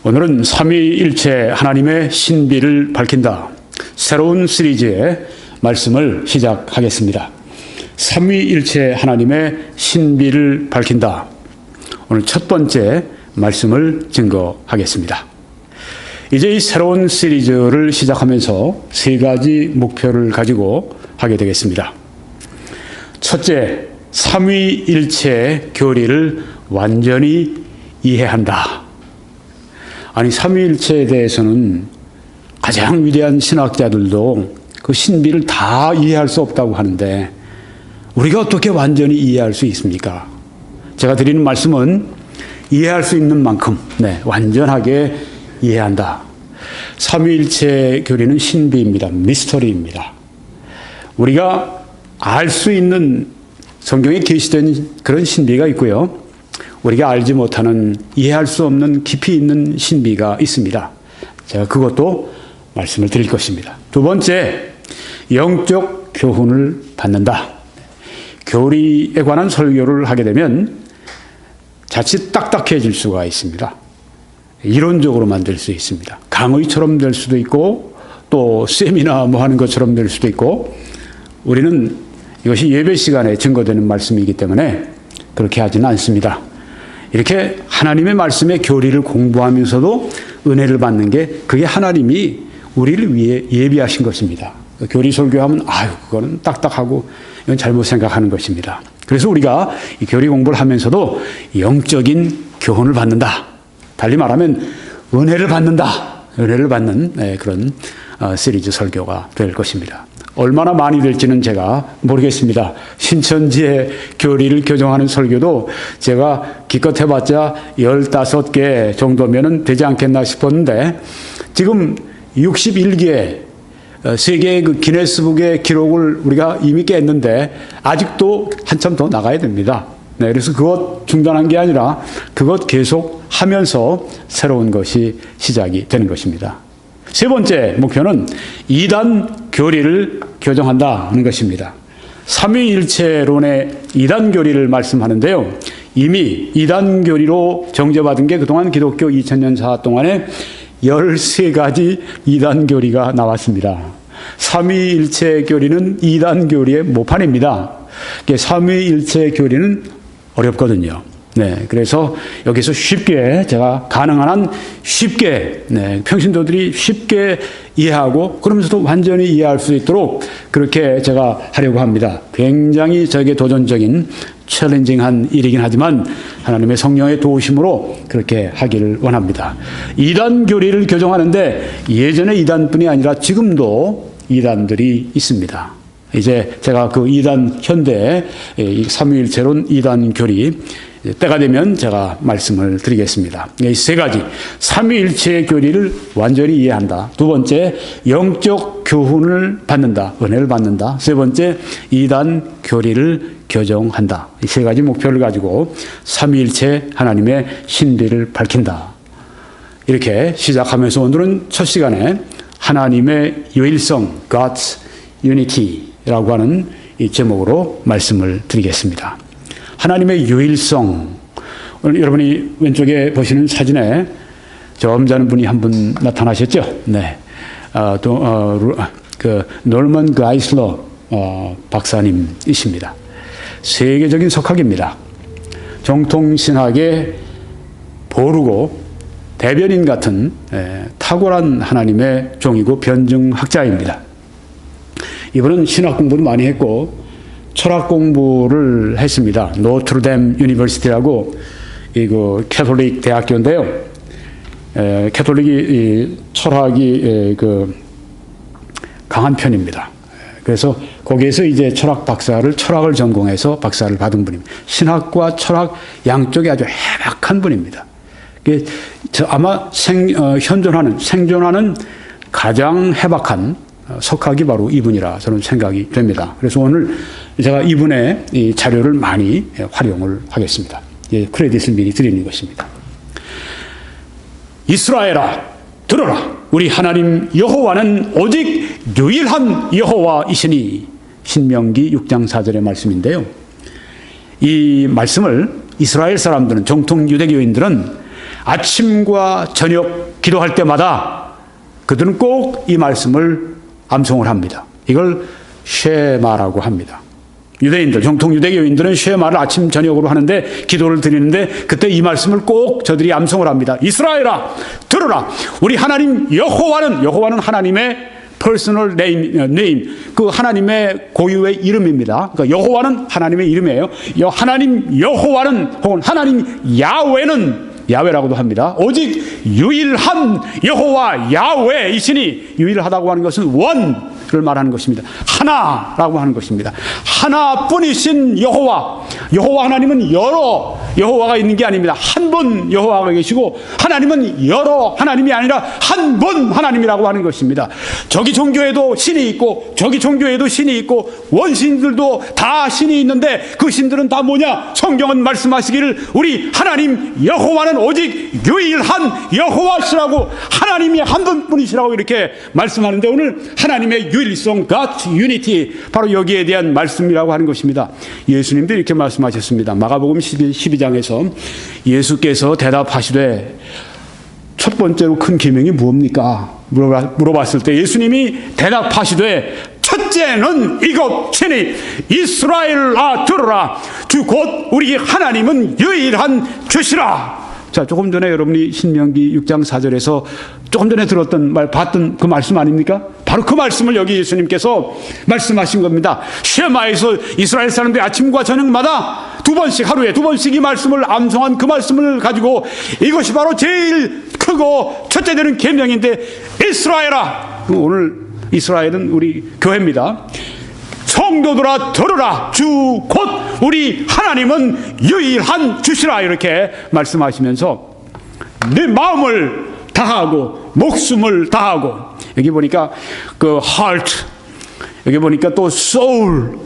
오늘은 삼위일체 하나님의 신비를 밝힌다. 새로운 시리즈의 말씀을 시작하겠습니다. 삼위일체 하나님의 신비를 밝힌다. 오늘 첫 번째 말씀을 증거하겠습니다. 이제 이 새로운 시리즈를 시작하면서 세 가지 목표를 가지고 하게 되겠습니다. 첫째, 삼위일체의 교리를 완전히 이해한다. 아니, 삼위일체에 대해서는 가장 위대한 신학자들도 그 신비를 다 이해할 수 없다고 하는데 우리가 어떻게 완전히 이해할 수 있습니까? 제가 드리는 말씀은 이해할 수 있는 만큼 완전하게 이해한다. 삼위일체 교리는 신비입니다. 미스터리입니다. 우리가 알 수 있는 성경에 계시된 그런 신비가 있고요. 우리가 알지 못하는, 이해할 수 없는 깊이 있는 신비가 있습니다. 제가 그것도 말씀을 드릴 것입니다. 두 번째, 영적 교훈을 받는다. 교리에 관한 설교를 하게 되면 자칫 딱딱해질 수가 있습니다. 이론적으로만 될 수 있습니다. 강의처럼 될 수도 있고 또 세미나 하는 것처럼 될 수도 있고, 우리는 이것이 예배 시간에 증거되는 말씀이기 때문에 그렇게 하지는 않습니다. 이렇게 하나님의 말씀의 교리를 공부하면서도 은혜를 받는 게, 그게 하나님이 우리를 위해 예비하신 것입니다. 교리 설교하면 그거는 딱딱하고 이건 잘못 생각하는 것입니다. 그래서 우리가 이 교리 공부를 하면서도 영적인 교훈을 받는다. 달리 말하면 은혜를 받는다. 은혜를 받는 그런 시리즈 설교가 될 것입니다. 얼마나 많이 될지는 제가 모르겠습니다. 신천지의 교리를 교정하는 설교도 제가 기껏 해봤자 15개 정도면 되지 않겠나 싶었는데, 지금 61개 세계의 그 기네스북의 기록을 우리가 이미 깼는데 아직도 한참 더 나가야 됩니다. 그래서 그것 중단한 게 아니라 그것 계속 하면서 새로운 것이 시작이 되는 것입니다. 세 번째 목표는 이단 교리를 교정한다는 것입니다. 삼위일체론의 이단 교리를 말씀하는데요. 이미 이단 교리로 정죄받은 게 그동안 기독교 2000년사 동안에 13가지 이단 교리가 나왔습니다. 삼위일체 교리는 이단 교리의 모판입니다. 삼위일체 교리는 어렵거든요. 그래서 여기서 쉽게, 제가 가능한 한 쉽게, 평신도들이 쉽게 이해하고 그러면서도 완전히 이해할 수 있도록 그렇게 제가 하려고 합니다. 굉장히 저에게 도전적인 챌린징한 일이긴 하지만 하나님의 성령의 도우심으로 그렇게 하기를 원합니다. 이단 교리를 교정하는데 예전에 이단뿐이 아니라 지금도 이단들이 있습니다. 이제 제가 그 이단, 현대 삼위일체론 이단 교리 때가 되면 제가 말씀을 드리겠습니다. 이 세 가지, 삼위일체의 교리를 완전히 이해한다. 두 번째, 영적 교훈을 받는다. 은혜를 받는다. 세 번째, 이단 교리를 교정한다. 이 세 가지 목표를 가지고 삼위일체 하나님의 신비를 밝힌다. 이렇게 시작하면서 오늘은 첫 시간에 하나님의 유일성, God's Unity라고 하는 이 제목으로 말씀을 드리겠습니다. 하나님의 유일성. 오늘 여러분이 왼쪽에 보시는 사진에 점잖은 분이 한 분 나타나셨죠? 노먼 가이슬러 박사님이십니다. 세계적인 석학입니다. 정통신학의 보루고 대변인 같은 탁월한 하나님의 종이고 변증학자입니다. 이분은 신학 공부도 많이 했고 철학 공부를 했습니다. 노트르담 유니버시티라고 그 캐톨릭 대학교인데요. 캐톨릭이 철학이 강한 편입니다. 그래서 거기에서 이제 철학을 전공해서 박사를 받은 분입니다. 신학과 철학 양쪽에 아주 해박한 분입니다. 아마 생존하는 가장 해박한 석학이 바로 이분이라 저는 생각이 됩니다. 그래서 오늘 제가 이분의 이 자료를 많이 활용을 하겠습니다. 크레딧을 미리 드리는 것입니다. 이스라엘아, 들어라. 우리 하나님 여호와는 오직 유일한 여호와이시니. 신명기 6장 4절의 말씀인데요. 이 말씀을 이스라엘 사람들은, 정통 유대교인들은 아침과 저녁 기도할 때마다 그들은 꼭 이 말씀을 암송을 합니다. 이걸 쉐마라고 합니다. 유대인들, 정통 유대교인들은 쉐마를 아침 저녁으로 하는데 기도를 드리는데 그때 이 말씀을 꼭 저들이 암송을 합니다. 이스라엘아 들으라. 우리 하나님 여호와는 하나님의 퍼스널 네임, 그 하나님의 고유의 이름입니다. 그러니까 여호와는 하나님의 이름이에요. 하나님 여호와는 혹은 하나님 야훼라고도 합니다. 오직 유일한 여호와 야훼이시니, 유일하다고 하는 것은 원을 말하는 것입니다. 하나라고 하는 것입니다. 하나뿐이신 여호와 하나님은 여러 여호와가 있는 게 아닙니다. 한 분 여호와가 계시고 하나님은 여러 하나님이 아니라 한 분 하나님이라고 하는 것입니다. 저기 종교에도 신이 있고 저기 종교에도 신이 있고 원신들도 다 신이 있는데 그 신들은 다 뭐냐? 성경은 말씀하시기를 우리 하나님 여호와는 오직 유일한 여호와시라고, 하나님이 한 분뿐이시라고 이렇게 말씀하는데, 오늘 하나님의 유일성, God's unity, 바로 여기에 대한 말씀이라고 하는 것입니다. 예수님도 이렇게 말씀하셨습니다. 마가복음 12장에서 예수께서 대답하시되 첫 번째로 큰 계명이 무엇입니까? 물어봤을 때 예수님이 대답하시되 첫째는 이것이니 이스라엘아 들으라. 주 곧 우리 하나님은 유일한 주시라. 자, 조금 전에 여러분이 신명기 6장 4절에서 조금 전에 봤던 그 말씀 아닙니까? 바로 그 말씀을 여기 예수님께서 말씀하신 겁니다. 쉐마에서 이스라엘 사람들이 아침과 저녁마다 하루에 두 번씩 이 말씀을 암송한 그 말씀을 가지고 이것이 바로 제일 크고 첫째 되는 계명인데, 이스라엘아, 오늘 이스라엘은 우리 교회입니다. 성도들아 들으라. 주 곧 우리 하나님은 유일한 주시라. 이렇게 말씀하시면서 내 마음을 다하고 목숨을 다하고, 여기 보니까 그 heart, 여기 보니까 또 soul,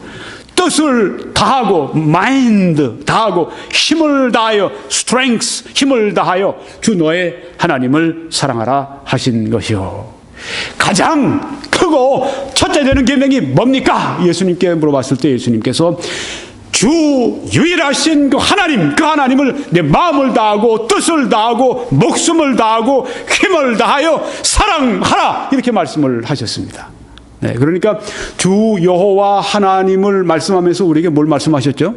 뜻을 다하고 mind 다하고 힘을 다하여 strength, 힘을 다하여 주 너의 하나님을 사랑하라 하신 것이요. 가장 크고 첫째 되는 계명이 뭡니까? 예수님께 물어봤을 때 예수님께서 주 유일하신 그 하나님을 내 마음을 다하고 뜻을 다하고 목숨을 다하고 힘을 다하여 사랑하라, 이렇게 말씀을 하셨습니다. 네, 그러니까 주 여호와 하나님을 말씀하면서 우리에게 뭘 말씀하셨죠?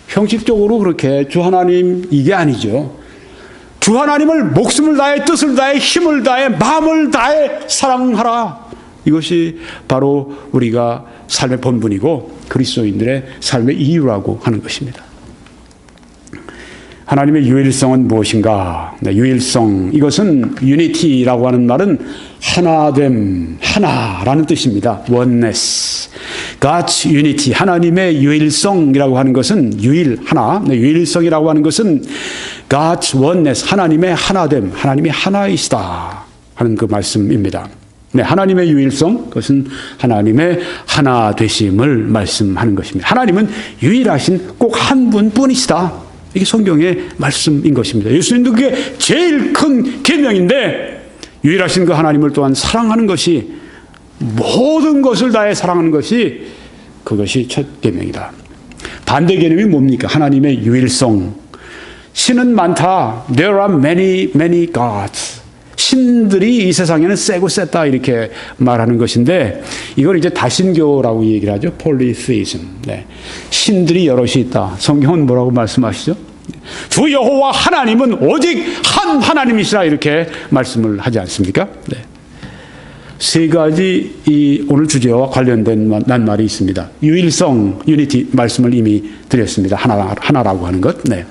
형식적으로 그렇게 주 하나님 이게 아니죠. 주 하나님을 목숨을 다해 뜻을 다해 힘을 다해 마음을 다해 사랑하라. 이것이 바로 우리가 삶의 본분이고 그리스도인들의 삶의 이유라고 하는 것입니다. 하나님의 유일성은 무엇인가? 네, 유일성, 이것은 unity라고 하는 말은 하나됨, 하나라는 뜻입니다. oneness, God's unity, 하나님의 유일성이라고 하는 것은 하나, 네, 유일성이라고 하는 것은 God's oneness, 하나님의 하나됨, 하나님이 하나이시다 하는 그 말씀입니다. 네, 하나님의 유일성, 그것은 하나님의 하나 되심을 말씀하는 것입니다. 하나님은 유일하신 꼭 한 분뿐이시다. 이게 성경의 말씀인 것입니다. 예수님도 그게 제일 큰 계명인데, 유일하신 그 하나님을 또한 사랑하는 것이, 모든 것을 다해 사랑하는 것이, 그것이 첫 계명이다. 반대 개념이 뭡니까? 하나님의 유일성. 신은 많다. There are many, many gods. 신들이 이 세상에는 세고 셌다, 이렇게 말하는 것인데, 이걸 이제 다신교라고 얘기를 하죠. polytheism. 네. 신들이 여럿이 있다. 성경은 뭐라고 말씀하시죠? 주 여호와 하나님은 오직 한 하나님이시라, 이렇게 말씀을 하지 않습니까? 네. 세 가지 이 오늘 주제와 관련된 낱말이 있습니다. 유일성, 유니티 말씀을 이미 드렸습니다. 하나라고 하는 것. 네.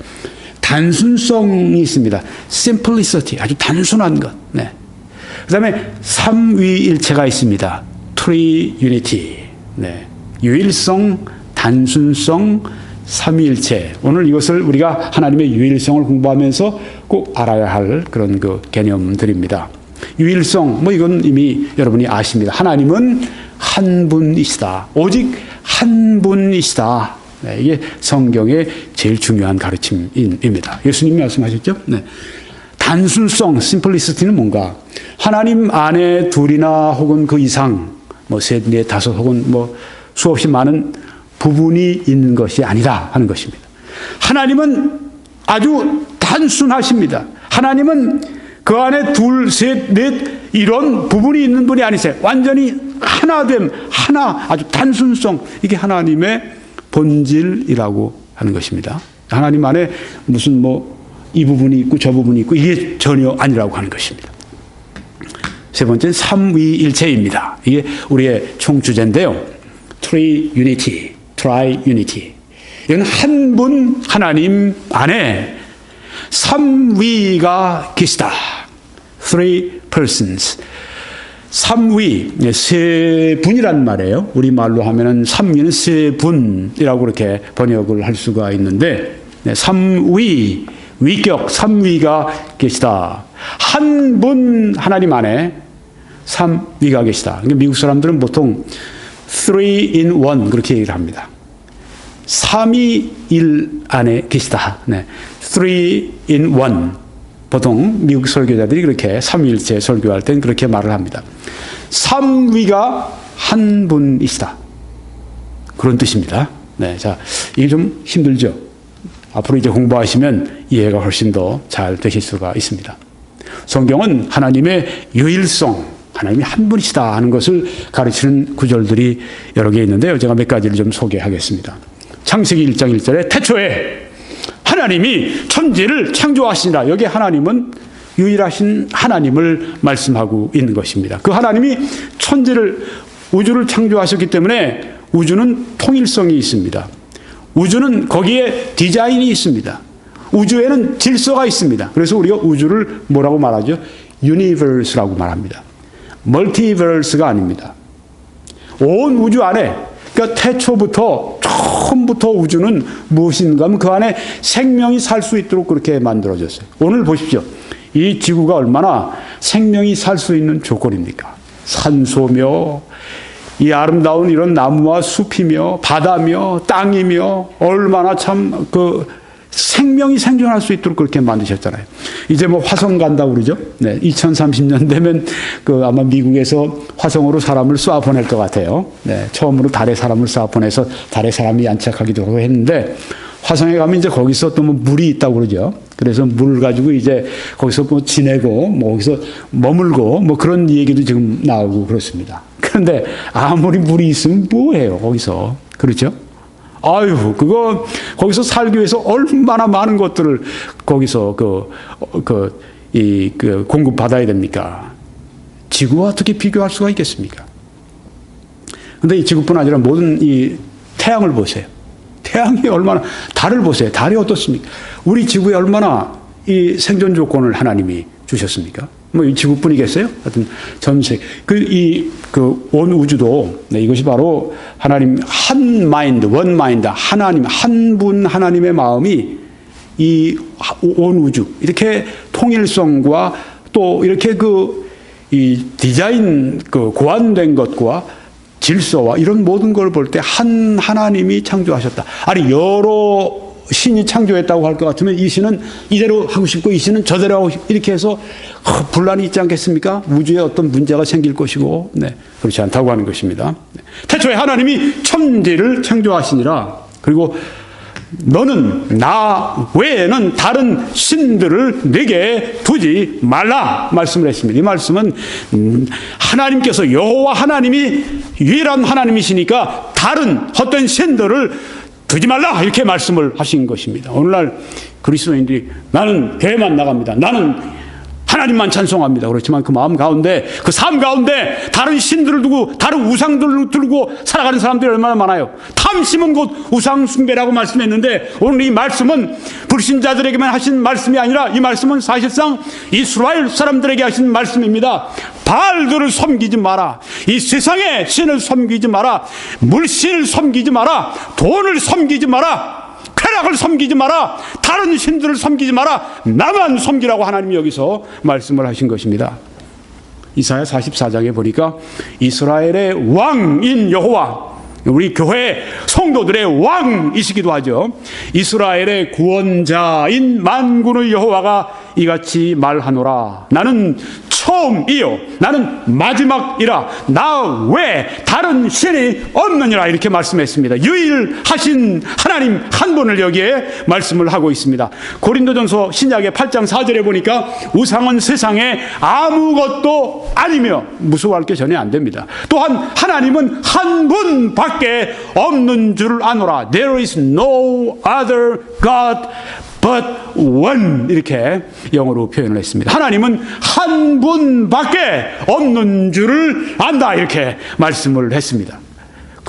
단순성이 있습니다. simplicity, 아주 단순한 것. 네. 그 다음에 삼위일체가 있습니다. triunity. 네. 유일성, 단순성, 삼위일체. 오늘 이것을 우리가 하나님의 유일성을 공부하면서 꼭 알아야 할 그런 그 개념들입니다. 유일성, 이건 이미 여러분이 아십니다. 하나님은 한 분이시다. 오직 한 분이시다. 네, 이게 성경의 제일 중요한 가르침입니다. 예수님이 말씀하셨죠? 네. 단순성, simplicity는 뭔가? 하나님 안에 둘이나 혹은 그 이상, 셋, 넷, 다섯 혹은 수없이 많은 부분이 있는 것이 아니다 하는 것입니다. 하나님은 아주 단순하십니다. 하나님은 그 안에 둘, 셋, 넷 이런 부분이 있는 분이 아니세요. 완전히 하나됨, 하나, 아주 단순성, 이게 하나님의 본질이라고 하는 것입니다. 하나님 안에 무슨 이 부분이 있고 저 부분이 있고 이게 전혀 아니라고 하는 것입니다. 세 번째는 삼위일체입니다. 이게 우리의 총주제인데요. Triunity, Triunity. 이건 한 분 하나님 안에 삼위가 계시다. Three persons. 삼위, 세 분이란 말이에요. 우리말로 하면은 삼위는 세 분이라고 그렇게 번역을 할 수가 있는데, 삼위, 위격, 삼위가 계시다. 한 분 하나님 안에 삼위가 계시다. 미국 사람들은 보통 three in one 그렇게 얘기를 합니다. 삼위일 안에 계시다. Three in one. 보통 미국 설교자들이 그렇게 삼위일체 설교할 땐 그렇게 말을 합니다. 삼위가 한 분이시다. 그런 뜻입니다. 자, 이게 좀 힘들죠. 앞으로 이제 공부하시면 이해가 훨씬 더 잘 되실 수가 있습니다. 성경은 하나님의 유일성, 하나님이 한 분이시다 하는 것을 가르치는 구절들이 여러 개 있는데요. 제가 몇 가지를 좀 소개하겠습니다. 창세기 1장 1절에 태초에 하나님이 천지를 창조하시니라. 여기 하나님은 유일하신 하나님을 말씀하고 있는 것입니다. 그 하나님이 천지를, 우주를 창조하셨기 때문에 우주는 통일성이 있습니다. 우주는 거기에 디자인이 있습니다. 우주에는 질서가 있습니다. 그래서 우리가 우주를 뭐라고 말하죠? 유니버스라고 말합니다. 멀티버스가 아닙니다. 온 우주 안에, 그러니까 태초부터 처음부터 우주는 무엇인가 하면 그 안에 생명이 살 수 있도록 그렇게 만들어졌어요. 오늘 보십시오. 이 지구가 얼마나 생명이 살 수 있는 조건입니까? 산소며 이 아름다운 이런 나무와 숲이며 바다며 땅이며 얼마나 참 생명이 생존할 수 있도록 그렇게 만드셨잖아요. 이제 화성 간다고 그러죠. 2030년 되면 아마 미국에서 화성으로 사람을 쏴 보낼 것 같아요. 처음으로 달에 사람을 쏴 보내서 달에 사람이 안착하기도 하고 했는데, 화성에 가면 이제 거기서 또 물이 있다고 그러죠. 그래서 물 가지고 이제 거기서 지내고 거기서 머물고 그런 얘기도 지금 나오고 그렇습니다. 그런데 아무리 물이 있으면 뭐해요, 거기서. 그렇죠? 아유, 거기서 살기 위해서 얼마나 많은 것들을 거기서 공급받아야 됩니까? 지구와 어떻게 비교할 수가 있겠습니까? 근데 이 지구뿐 아니라 모든 이 태양을 보세요. 태양이 얼마나, 달을 보세요. 달이 어떻습니까? 우리 지구에 얼마나 이 생존 조건을 하나님이 주셨습니까? 이 지구뿐이겠어요? 하여튼 전 세계. 온 우주도, 이것이 바로 하나님 한 마인드, 원 마인드, 하나님, 한 분 하나님의 마음이 이 온 우주, 이렇게 통일성과 또 이렇게 이 디자인, 고안된 것과 질서와 이런 모든 걸 볼 때 한 하나님이 창조하셨다. 아니, 여러 신이 창조했다고 할 것 같으면 이 신은 이대로 하고 싶고 이 신은 저대로 하고 싶고 이렇게 해서 분란이 있지 않겠습니까? 우주에 어떤 문제가 생길 것이고, 그렇지 않다고 하는 것입니다. 태초에 하나님이 천지를 창조하시니라. 그리고 너는 나 외에는 다른 신들을 내게 두지 말라 말씀을 했습니다. 이 말씀은 하나님께서, 여호와 하나님이 유일한 하나님이시니까 다른 헛된 신들을 두지 말라 이렇게 말씀을 하신 것입니다. 오늘날 그리스도인들이 나는 교회만 나갑니다. 나는 하나님만 찬송합니다. 그렇지만 그 마음 가운데, 그 삶 가운데 다른 신들을 두고 다른 우상들을 두고 살아가는 사람들이 얼마나 많아요. 탐심은 곧 우상 숭배라고 말씀했는데, 오늘 이 말씀은 불신자들에게만 하신 말씀이 아니라 이 말씀은 사실상 이스라엘 사람들에게 하신 말씀입니다. 바알들을 섬기지 마라. 이 세상의 신을 섬기지 마라. 물신을 섬기지 마라. 돈을 섬기지 마라. 쾌락을 섬기지 마라. 다른 신들을 섬기지 마라. 나만 섬기라고 하나님이 여기서 말씀을 하신 것입니다. 이사야 44장에 보니까 이스라엘의 왕인 여호와, 우리 교회 성도들의 왕이시기도 하죠. 이스라엘의 구원자인 만군의 여호와가 이같이 말하노라. 나는 처음이요 나는 마지막이라 나 외 다른 신이 없느니라. 이렇게 말씀했습니다. 유일하신 하나님 한 분을 여기에 말씀을 하고 있습니다. 고린도전서 신약의 8장 4절에 보니까 우상은 세상에 아무것도 아니며 무서워할 게 전혀 안 됩니다. 또한 하나님은 한 분밖에 없는 줄 아노라. There is no other God but one. 이렇게 영어로 표현을 했습니다. 하나님은 한 분밖에 없는 줄을 안다. 이렇게 말씀을 했습니다.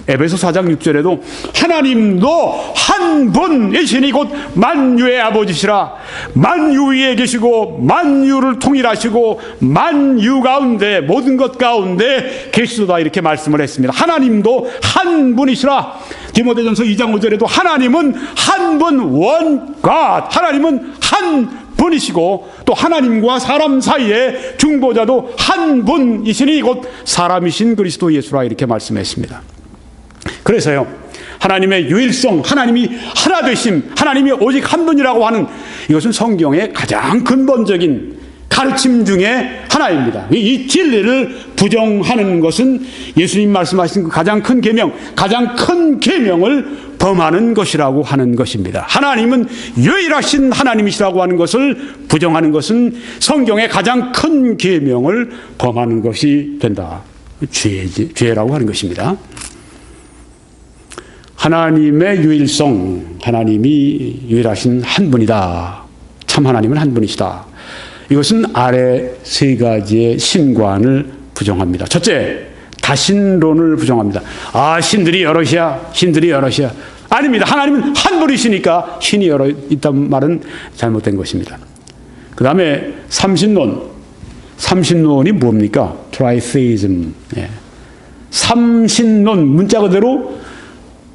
에베소 4장 6절에도 하나님도 한 분이시니 곧 만유의 아버지시라. 만유 위에 계시고 만유를 통일하시고 만유 가운데 모든 것 가운데 계시도다. 이렇게 말씀을 했습니다. 하나님도 한 분이시라. 디모데전서 2장 5절에도 하나님은 한 분 one God. 하나님은 한 분이시고 또 하나님과 사람 사이의 중보자도 한 분이시니 곧 사람이신 그리스도 예수라. 이렇게 말씀했습니다. 그래서요, 하나님의 유일성, 하나님이 하나 되심, 하나님이 오직 한 분이라고 하는 이것은 성경의 가장 근본적인 가르침 중에 하나입니다. 이 진리를 부정하는 것은 예수님 말씀하신 그 가장 큰 계명, 가장 큰 계명을 범하는 것이라고 하는 것입니다. 하나님은 유일하신 하나님이시라고 하는 것을 부정하는 것은 성경의 가장 큰 계명을 범하는 것이 된다. 죄라고 하는 것입니다. 하나님의 유일성, 하나님이 유일하신 한 분이다. 참 하나님은 한 분이시다. 이것은 아래 세 가지의 신관을 부정합니다. 첫째, 다신론을 부정합니다. 신들이 여럿이야, 신들이 여럿이야. 아닙니다. 하나님은 한 분이시니까 신이 여럿 있다는 말은 잘못된 것입니다. 그 다음에 삼신론. 삼신론이 뭡니까? 트라이세이즘. 삼신론, 문자 그대로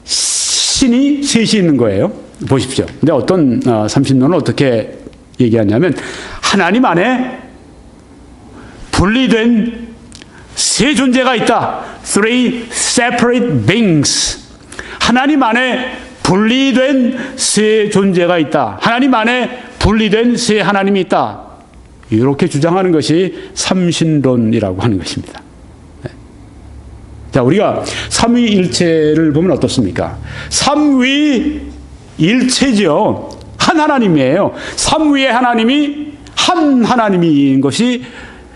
신이 셋이 있는 거예요. 보십시오. 근데 어떤 삼신론은 어떻게 얘기하냐면 하나님 안에 분리된 세 존재가 있다. Three separate beings. 하나님 안에 분리된 세 존재가 있다. 하나님 안에 분리된 세 하나님이 있다. 이렇게 주장하는 것이 삼신론이라고 하는 것입니다. 자, 우리가 삼위일체를 보면 어떻습니까? 삼위일체죠. 한 하나님이에요. 삼위의 하나님이 한 하나님인 것이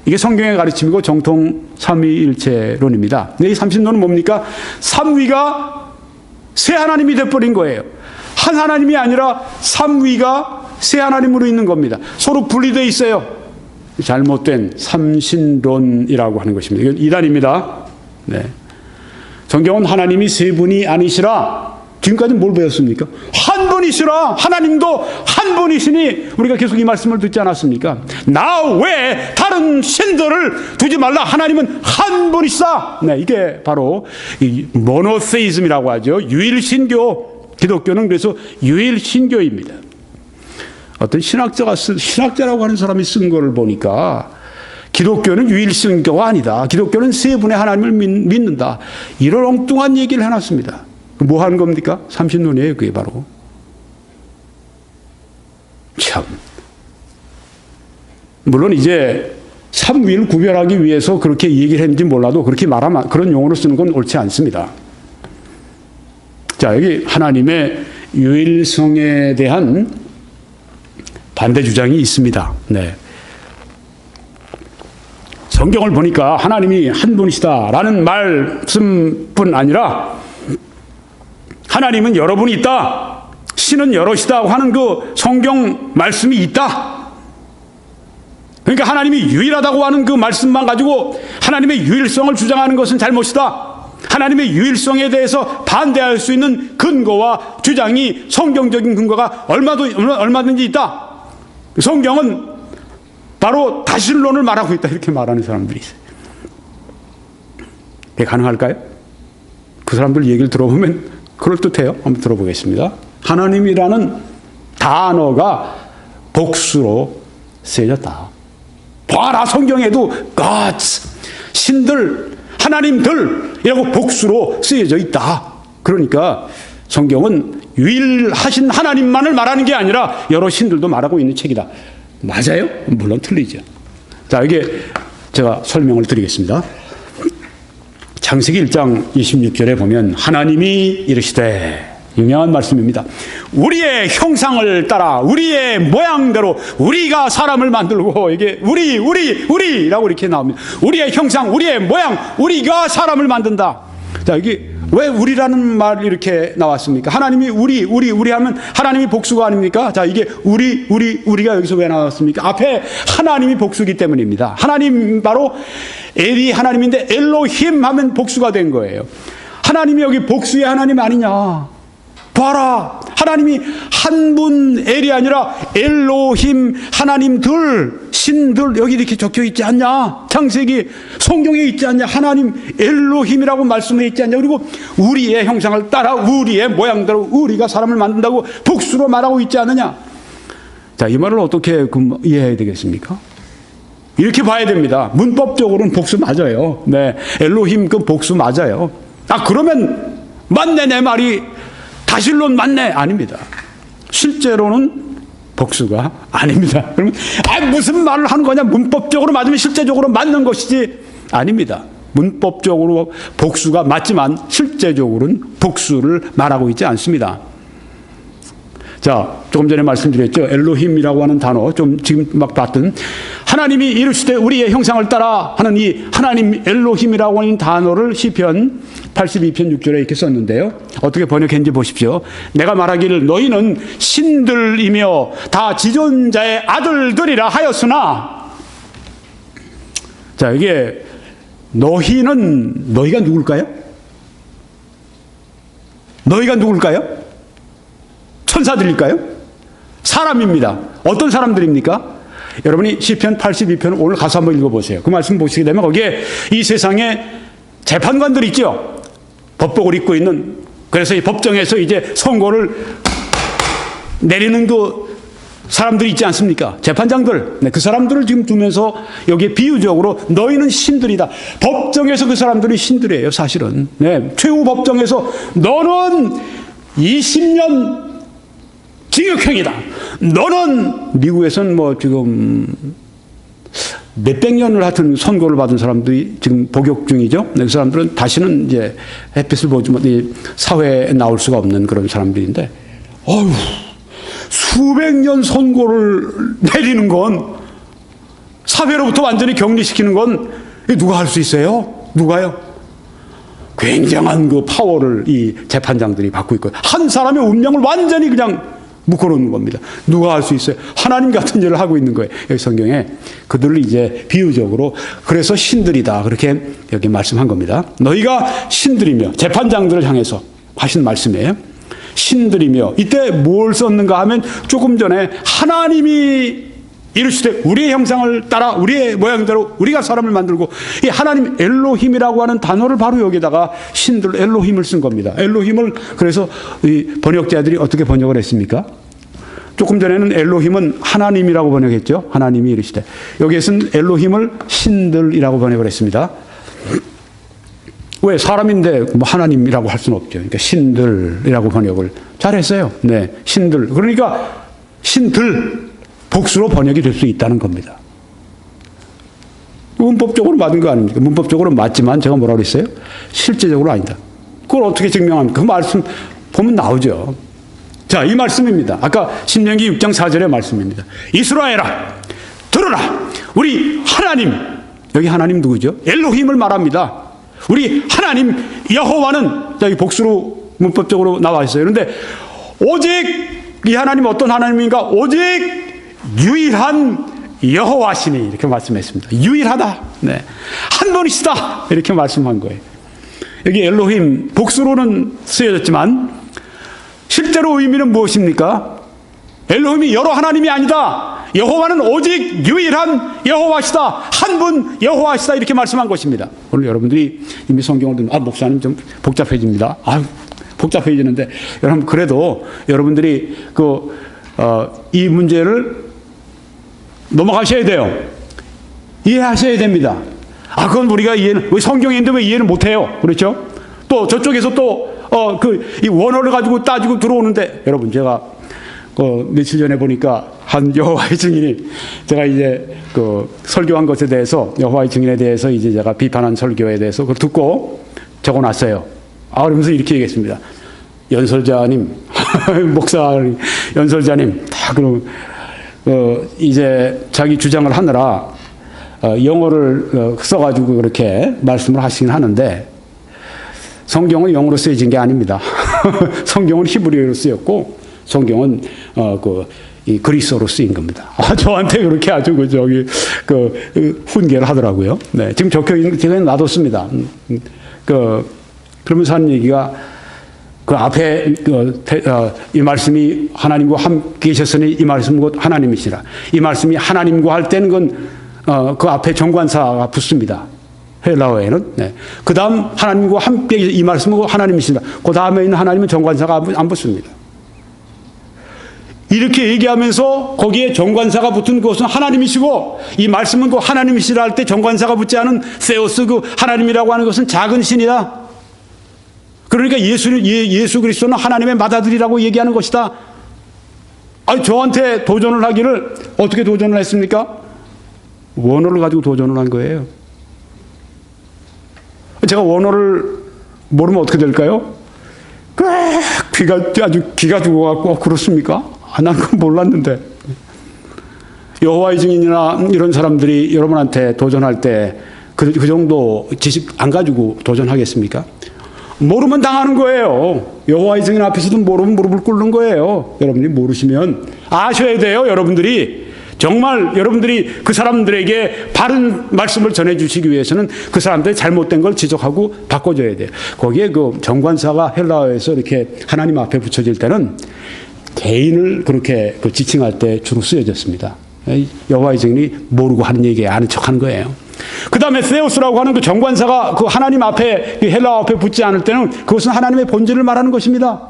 이게 성경의 가르침이고 정통 삼위일체론입니다. 근데 이 삼신론은 뭡니까? 삼위가 세 하나님이 돼버린 거예요. 한 하나님이 아니라 삼위가 세 하나님으로 있는 겁니다. 서로 분리되어 있어요. 잘못된 삼신론이라고 하는 것입니다. 이건 이단입니다. 네. 성경은 하나님이 세 분이 아니시라. 지금까지는 뭘 배웠습니까? 한 분이시라. 하나님도 한 분이시니 우리가 계속 이 말씀을 듣지 않았습니까? 나 외에 다른 신들을 두지 말라. 하나님은 한 분이시다. 네, 이게 바로 이 모노세이즘이라고 하죠. 유일신교. 기독교는 그래서 유일신교입니다. 어떤 신학자라고 하는 사람이 쓴 거를 보니까 기독교는 유일신교가 아니다. 기독교는 세 분의 하나님을 믿는다. 이런 엉뚱한 얘기를 해놨습니다. 뭐 하는 겁니까? 삼신론이에요. 그게 바로. 참. 물론 이제 삼위를 구별하기 위해서 그렇게 얘기를 했는지 몰라도 그렇게 말하면 그런 용어를 쓰는 건 옳지 않습니다. 자, 여기 하나님의 유일성에 대한 반대 주장이 있습니다. 네. 성경을 보니까 하나님이 한 분이시다라는 말씀뿐 아니라 하나님은 여러 분이 있다. 신은 여럿이다 하는 그 성경 말씀이 있다. 그러니까 하나님이 유일하다고 하는 그 말씀만 가지고 하나님의 유일성을 주장하는 것은 잘못이다. 하나님의 유일성에 대해서 반대할 수 있는 근거와 주장이 성경적인 근거가 얼마든지 있다. 성경은 바로 다신론을 말하고 있다. 이렇게 말하는 사람들이 있어요. 그게 가능할까요? 그 사람들 얘기를 들어보면 그럴듯해요. 한번 들어보겠습니다. 하나님이라는 단어가 복수로 쓰여졌다. 봐라, 성경에도 gods, 신들, 하나님들이라고 복수로 쓰여져 있다. 그러니까 성경은 유일하신 하나님만을 말하는 게 아니라 여러 신들도 말하고 있는 책이다. 맞아요? 물론 틀리죠. 자, 이게 제가 설명을 드리겠습니다. 창세기 1장 26절에 보면 하나님이 이르시되, 유명한 말씀입니다. 우리의 형상을 따라 우리의 모양대로 우리가 사람을 만들고, 이게 우리라고 이렇게 나옵니다. 우리의 형상, 우리의 모양, 우리가 사람을 만든다. 자, 이게 왜 우리라는 말이 이렇게 나왔습니까? 하나님이 우리 하면 하나님이 복수가 아닙니까? 자, 이게 우리가 여기서 왜 나왔습니까? 앞에 하나님이 복수기 때문입니다. 하나님 바로 엘이 하나님인데 엘로힘 하면 복수가 된 거예요. 하나님이 여기 복수의 하나님 아니냐? 봐라, 하나님이 한 분 엘이 아니라 엘로힘 하나님들, 신들, 여기 이렇게 적혀 있지 않냐? 창세기 성경에 있지 않냐? 하나님 엘로힘이라고 말씀해 있지 않냐? 그리고 우리의 형상을 따라 우리의 모양대로 우리가 사람을 만든다고 복수로 말하고 있지 않느냐? 자, 이 말을 어떻게 이해해야 되겠습니까? 이렇게 봐야 됩니다. 문법적으로는 복수 맞아요. 네, 엘로힘 그 복수 맞아요. 아, 그러면 맞네, 내 말이 다실론 맞네? 아닙니다. 실제로는 복수가 아닙니다. 그러면 무슨 말을 하는 거냐? 문법적으로 맞으면 실제적으로 맞는 것이지? 아닙니다. 문법적으로 복수가 맞지만 실제적으로는 복수를 말하고 있지 않습니다. 자, 조금 전에 말씀드렸죠. 엘로힘이라고 하는 단어, 좀 지금 막 봤던 하나님이 이르시되 우리의 형상을 따라 하는 이 하나님 엘로힘이라고 하는 단어를 시편 82편 6절에 이렇게 썼는데요. 어떻게 번역했는지 보십시오. 내가 말하기를 너희는 신들이며 다 지존자의 아들들이라 하였으나, 자, 이게 너희가 누굴까요? 너희가 누굴까요? 천사들일까요? 사람입니다. 어떤 사람들입니까? 여러분이 시편 82편 오늘 가서 한번 읽어보세요. 그 말씀 보시게 되면 거기에 이 세상에 재판관들 있죠. 법복을 입고 있는, 그래서 이 법정에서 이제 선고를 내리는 그 사람들이 있지 않습니까? 재판장들. 네, 그 사람들을 지금 두면서 여기에 비유적으로 너희는 신들이다. 법정에서 그 사람들이 신들이에요, 사실은. 네, 최후 법정에서 너는 20년 징역형이다. 너는, 미국에서는 뭐 지금 몇백 년을 하여튼 선고를 받은 사람들이 지금 복역 중이죠. 그 사람들은 다시는 이제 햇빛을 보지 못, 사회에 나올 수가 없는 그런 사람들인데, 어휴, 수백 년 선고를 내리는 건, 사회로부터 완전히 격리시키는 건 누가 할 수 있어요? 누가요? 굉장한 그 파워를 이 재판장들이 받고 있고, 한 사람의 운명을 완전히 그냥 묶어놓는 겁니다. 누가 할 수 있어요? 하나님 같은 일을 하고 있는 거예요. 여기 성경에 그들을 이제 비유적으로, 그래서 신들이다, 그렇게 여기 말씀한 겁니다. 너희가 신들이며, 재판장들을 향해서 하신 말씀이에요. 신들이며, 이때 뭘 썼는가 하면 조금 전에 하나님이 이르시되 우리의 형상을 따라 우리의 모양대로 우리가 사람을 만들고, 이 하나님 엘로힘이라고 하는 단어를 바로 여기다가 신들 엘로힘을 쓴 겁니다. 엘로힘을 그래서 이 번역자들이 어떻게 번역을 했습니까? 조금 전에는 엘로힘은 하나님이라고 번역했죠. 하나님이 이르시되, 여기에서는 엘로힘을 신들이라고 번역을 했습니다. 왜? 사람인데 뭐 하나님이라고 할 수는 없죠. 그러니까 신들이라고 번역을 잘했어요. 네, 신들. 그러니까 신들, 복수로 번역이 될 수 있다는 겁니다. 문법적으로 맞은 거 아닙니까? 문법적으로 맞지만 제가 뭐라고 그랬어요? 실제적으로 아니다. 그걸 어떻게 증명합니까? 그 말씀 보면 나오죠. 자, 이 말씀입니다. 아까 신명기 6장 4절의 말씀입니다. 이스라엘아, 들어라. 우리 하나님, 여기 하나님 누구죠? 엘로힘을 말합니다. 우리 하나님 여호와는, 여기 복수로 문법적으로 나와 있어요. 그런데 오직 이 하나님 어떤 하나님인가? 오직 유일한 여호와시니, 이렇게 말씀했습니다. 유일하다. 네, 한 분이시다, 이렇게 말씀한 거예요. 여기 엘로힘 복수로는 쓰여졌지만 실제로 의미는 무엇입니까? 엘로힘이 여러 하나님이 아니다. 여호와는 오직 유일한 여호와시다. 한 분 여호와시다, 이렇게 말씀한 것입니다. 오늘 여러분들이 이미 성경을 듣는, 목사님 좀 복잡해집니다. 복잡해지는데, 여러분 그래도 여러분들이 이 문제를 넘어가셔야 돼요. 이해하셔야 됩니다. 그건 우리가 왜 성경에 있는데 왜 이해를 못해요? 그렇죠? 또 저쪽에서 이 원어를 가지고 따지고 들어오는데, 여러분 제가 며칠 전에 보니까 한 여호와의 증인이 제가 이제 그 설교한 것에 대해서 여호와의 증인에 대해서 이제 제가 비판한 설교에 대해서 그걸 듣고 적어놨어요. 그러면서 이렇게 얘기했습니다. 연설자님, 목사 연설자님 다 그럼 이제 자기 주장을 하느라 영어를 써가지고 그렇게 말씀을 하시긴 하는데 성경은 영어로 쓰여진 게 아닙니다. 성경은 히브리어로 쓰였고 성경은 이 그리스어로 쓰인 겁니다. 저한테 그렇게 아주 훈계를 하더라고요. 네, 지금 적혀 있는 제가 놔뒀습니다. 그러면서 하는 얘기가 그 앞에 이 말씀이 하나님과 함께 계셨으니 이 말씀은 곧 하나님이시라. 이 말씀이 하나님과 할 때는 그 앞에 정관사가 붙습니다. 헬라어에는. 네. 그 다음 하나님과 함께 이 말씀은 하나님이시라. 그 다음에 있는 하나님은 정관사가 안 붙습니다. 이렇게 얘기하면서 거기에 정관사가 붙은 그것은 하나님이시고 이 말씀은 그 하나님이시라 할 때 정관사가 붙지 않은 세우스 그 하나님이라고 하는 것은 작은 신이다. 그러니까 예수 그리스도는 하나님의 맏아들이라고 얘기하는 것이다. 저한테 도전을 하기를 어떻게 도전을 했습니까? 원어를 가지고 도전을 한 거예요. 제가 원어를 모르면 어떻게 될까요? 귀가 죽어갖고 그렇습니까? 난 그건 몰랐는데. 여호와의 증인이나 이런 사람들이 여러분한테 도전할 때 그 정도 지식 안 가지고 도전하겠습니까? 모르면 당하는 거예요. 여호와의 증인 앞에서도 모르면 무릎을 꿇는 거예요. 여러분이 모르시면 아셔야 돼요. 여러분들이 정말 여러분들이 그 사람들에게 바른 말씀을 전해주시기 위해서는 그 사람들의 잘못된 걸 지적하고 바꿔줘야 돼요. 거기에 그 정관사가 헬라어에서 이렇게 하나님 앞에 붙여질 때는 개인을 그렇게 지칭할 때 주로 쓰여졌습니다. 여호와의 증인이 모르고 하는 얘기 아는 척하는 거예요. 그 다음에 세우스라고 하는 그 정관사가 그 하나님 앞에 헬라어 앞에 붙지 않을 때는 그것은 하나님의 본질을 말하는 것입니다.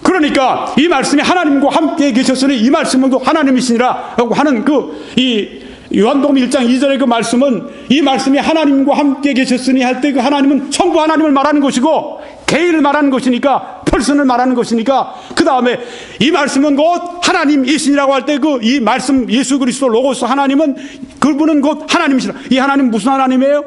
그러니까 이 말씀이 하나님과 함께 계셨으니 이 말씀은 그 하나님이시니라 라고 하는 이 요한복음 1장 2절의 그 말씀은 이 말씀이 하나님과 함께 계셨으니 할 때 그 하나님은 성부 하나님을 말하는 것이고 개인을 말하는 것이니까 펄슨을 말하는 것이니까 그 다음에 이 말씀은 곧 하나님이시니라고 할 때 이 말씀 예수 그리스도 로고스 하나님은 그분은 곧 하나님이시라. 이 하나님 무슨 하나님이에요?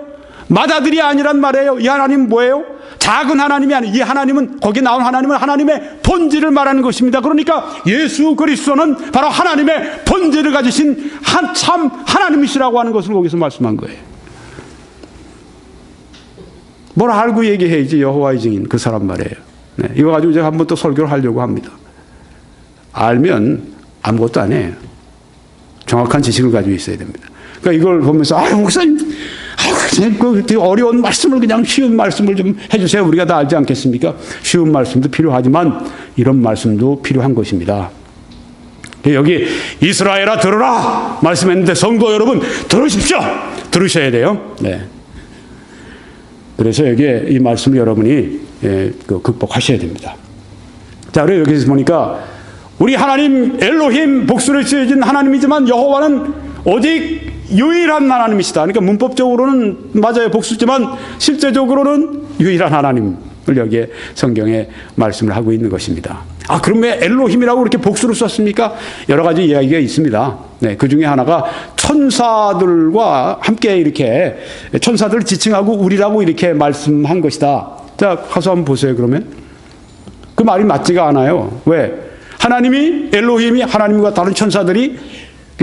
맏아들이 아니란 말이에요. 이 하나님은 뭐예요? 작은 하나님이 아니에요. 이 하나님은 거기 나온 하나님은 하나님의 본질을 말하는 것입니다. 그러니까 예수 그리스도는 바로 하나님의 본질을 가지신 참 하나님이시라고 하는 것을 거기서 말씀한 거예요. 뭘 알고 얘기해야지 여호와의 증인 그 사람 말이에요. 네, 이거 가지고 제가 한번 또 설교를 하려고 합니다. 알면 아무것도 안 해요. 정확한 지식을 가지고 있어야 됩니다. 그러니까 이걸 보면서 목사님 그 어려운 말씀을 그냥 쉬운 말씀을 좀 해주세요. 우리가 다 알지 않겠습니까? 쉬운 말씀도 필요하지만 이런 말씀도 필요한 것입니다. 여기 이스라엘아 들으라 말씀했는데 성도 여러분 들으십시오. 들으셔야 돼요. 네. 그래서 여기에 이 말씀을 여러분이 극복하셔야 됩니다. 자, 그리고 여기서 보니까 우리 하나님 엘로힘 복수를 쓰여진 하나님이지만 여호와는 오직 유일한 하나님이시다. 그러니까 문법적으로는 맞아요. 복수지만 실제적으로는 유일한 하나님을 여기에 성경에 말씀을 하고 있는 것입니다. 그럼 왜 엘로힘이라고 이렇게 복수를 썼습니까? 여러 가지 이야기가 있습니다. 네, 그 중에 하나가 천사들과 함께 이렇게 천사들을 지칭하고 우리라고 이렇게 말씀한 것이다. 자, 가서 한번 보세요. 그러면 그 말이 맞지가 않아요. 왜? 하나님이 엘로힘이 하나님과 다른 천사들이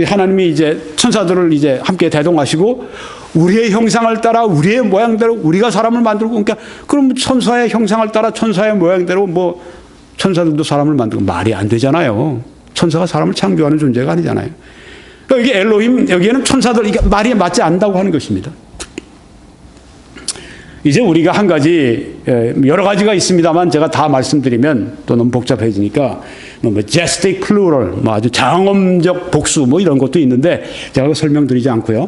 하나님이 이제 천사들을 이제 함께 대동하시고 우리의 형상을 따라 우리의 모양대로 우리가 사람을 만들고 그러니까 그럼 천사의 형상을 따라 천사의 모양대로 천사들도 사람을 만들고 말이 안 되잖아요. 천사가 사람을 창조하는 존재가 아니잖아요. 그러니까 이게 엘로힘 여기에는 천사들 이게 말이 맞지 않는다고 하는 것입니다. 이제 우리가 한 가지 여러 가지가 있습니다만 제가 다 말씀드리면 또 너무 복잡해지니까 majestic plural 아주 장엄적 복수 이런 것도 있는데 제가 설명드리지 않고요.